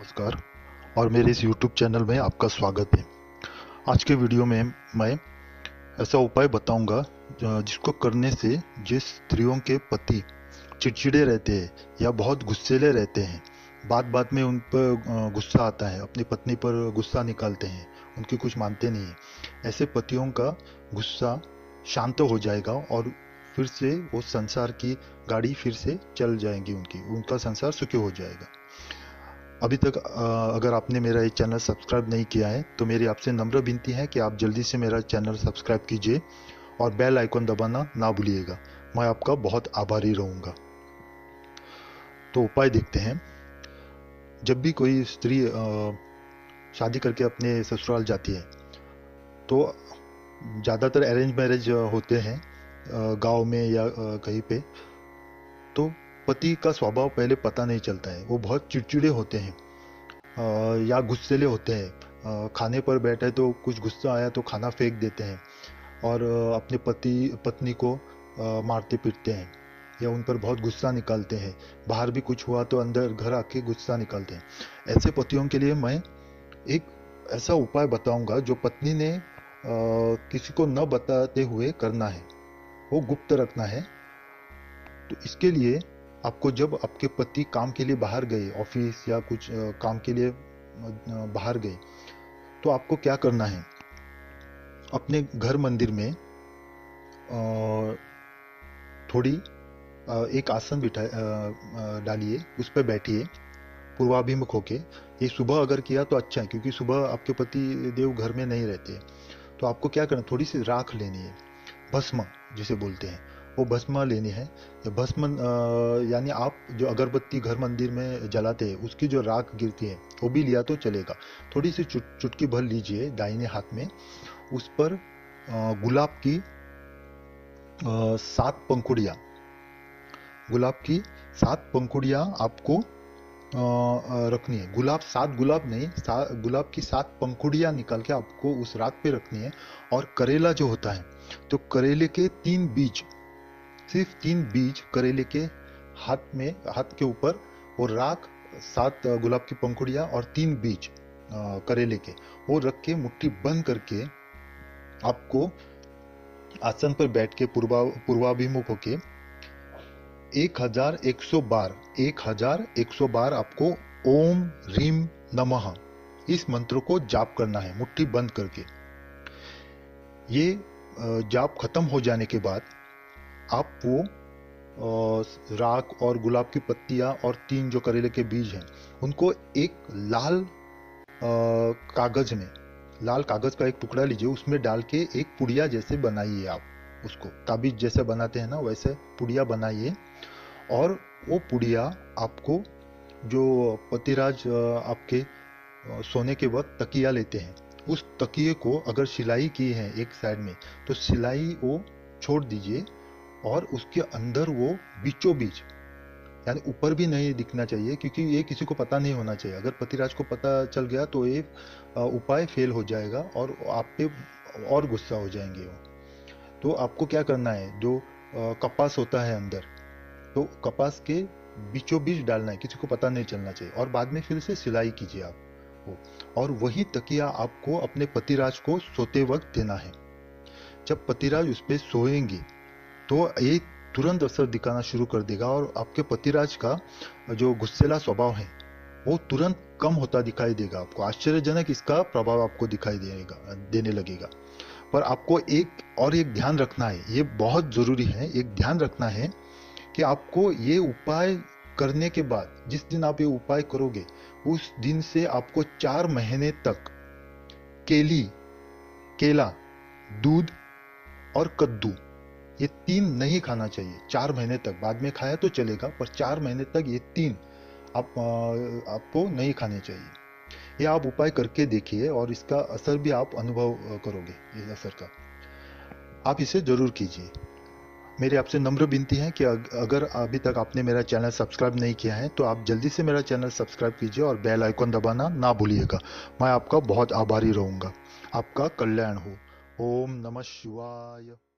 नमस्कार और मेरे इस YouTube चैनल में आपका स्वागत है। आज के वीडियो में मैं ऐसा उपाय बताऊंगा जिसको करने से जिस स्त्रियों के पति चिड़चिड़े रहते हैं या बहुत गुस्सैले रहते हैं, बात बात में उन पर गुस्सा आता है, अपनी पत्नी पर गुस्सा निकालते हैं, उनकी कुछ मानते नहीं है, ऐसे पतियों का गुस्सा शांत हो जाएगा और फिर से वो संसार की गाड़ी फिर से चल जाएगी, उनका संसार सुखी हो जाएगा। अभी तक अगर आपने मेरा ये चैनल सब्सक्राइब नहीं किया है तो मेरी आपसे नम्र विनती है कि आप जल्दी से मेरा चैनल सब्सक्राइब कीजिए और बेल आइकन दबाना ना भूलिएगा। मैं आपका बहुत आभारी रहूँगा। तो उपाय देखते हैं। जब भी कोई स्त्री शादी करके अपने ससुराल जाती है तो ज़्यादातर अरेंज मैरिज होते हैं गांव में या कहीं पे, तो पति का स्वभाव पहले पता नहीं चलता है। वो बहुत चिड़चिड़े होते हैं या गुस्सेले होते हैं। खाने पर बैठे तो कुछ गुस्सा आया तो खाना फेंक देते हैं और अपने पत्नी को मारते पीटते हैं या उन पर बहुत गुस्सा निकालते हैं। बाहर भी कुछ हुआ तो अंदर घर आके गुस्सा निकालते हैं। ऐसे पतियों के लिए मैं एक ऐसा उपाय बताऊंगा जो पत्नी ने किसी को न बताते हुए करना है, वो गुप्त रखना है। तो इसके लिए आपको, जब आपके पति काम के लिए बाहर गए, ऑफिस या कुछ काम के लिए बाहर गए, तो आपको क्या करना है, अपने घर मंदिर में थोड़ी एक आसन डालिए, उस पर बैठिए पूर्वाभिमुख होके। ये सुबह अगर किया तो अच्छा है, क्योंकि सुबह आपके पति देव घर में नहीं रहते। तो आपको क्या करना, थोड़ी सी राख लेनी है, भस्म जिसे बोलते हैं, वो भस्म लेनी है। भस्म यानी आप जो अगरबत्ती घर मंदिर में जलाते हैं उसकी जो राख गिरती है वो भी लिया तो चलेगा। थोड़ी सी चुटकी भर लीजिए दाहिने हाथ में, उस पर गुलाब की 7 पंखुड़ियाँ, गुलाब की 7 पंखुड़ियाँ आपको रखनी है। सात गुलाब नहीं, गुलाब की 7 पंखुड़ियाँ निकाल के आपको उस राख पे रखनी है। और करेला जो होता है, तो करेले के 3 बीज, सिर्फ 3 बीज करेले के हाथ के ऊपर, और राख 7 गुलाब की पंखुड़ियाँ और 3 बीज करेले के, वो रख के मुट्ठी बंद करके आपको आसन पर बैठ के पूर्वाभिमुख होके 1100 बार आपको ओम ह्रीम नमः इस मंत्र को जाप करना है, मुट्ठी बंद करके। ये जाप खत्म हो जाने के बाद आप वो राख और गुलाब की पत्तियां और 3 जो करेले के बीज हैं, उनको एक लाल कागज में, लाल कागज का एक टुकड़ा लीजिए, उसमें डाल के एक पुड़िया जैसे बनाइए। आप उसको ताबीज जैसे बनाते हैं ना, वैसे पुड़िया बनाइए। और वो पुड़िया आपको, जो पतिराज आपके सोने के वक्त तकिया लेते हैं, उस तकिए को अगर सिलाई की है एक साइड में, तो सिलाई वो छोड़ दीजिए और उसके अंदर वो बीचों बीच, यानी ऊपर भी नहीं दिखना चाहिए, क्योंकि ये किसी को पता नहीं होना चाहिए। अगर पतिराज को पता चल गया तो ये उपाय फेल हो जाएगा और आप पे और गुस्सा हो जाएंगे वो। तो आपको क्या करना है, जो कपास होता है अंदर, तो कपास के बीचों बीच डालना है, किसी को पता नहीं चलना चाहिए। और बाद में फिर से सिलाई कीजिए आप वो, और वही तकिया आपको अपने पतिराज को सोते वक्त देना है। जब पतिराज उस पर सोएंगे तो ये तुरंत असर दिखाना शुरू कर देगा और आपके पतिराज का जो गुस्सेला स्वभाव है वो तुरंत कम होता दिखाई देगा। आपको आश्चर्यजनक इसका प्रभाव आपको दिखाई देने लगेगा। पर आपको एक ध्यान रखना है, ये बहुत जरूरी है, एक ध्यान रखना है कि आपको ये उपाय करने के बाद, जिस दिन आप ये उपाय करोगे उस दिन से आपको 4 महीने तक केला, दूध और कद्दू, ये 3 नहीं खाना चाहिए 4 महीने तक। बाद में खाया तो चलेगा, पर 4 महीने तक ये 3 आपको नहीं खाने चाहिए। ये आप उपाय करके देखिए और इसका असर भी आप अनुभव करोगे, इस असर का। आप इसे जरूर कीजिए। मेरी आपसे नम्र विनती है कि अगर अभी तक आपने मेरा चैनल सब्सक्राइब नहीं किया है तो आप जल्दी से मेरा चैनल सब्सक्राइब कीजिए और बेल आइकन दबाना ना भूलिएगा। मैं आपका बहुत आभारी रहूँगा। आपका कल्याण हो। ओम नमः शिवाय।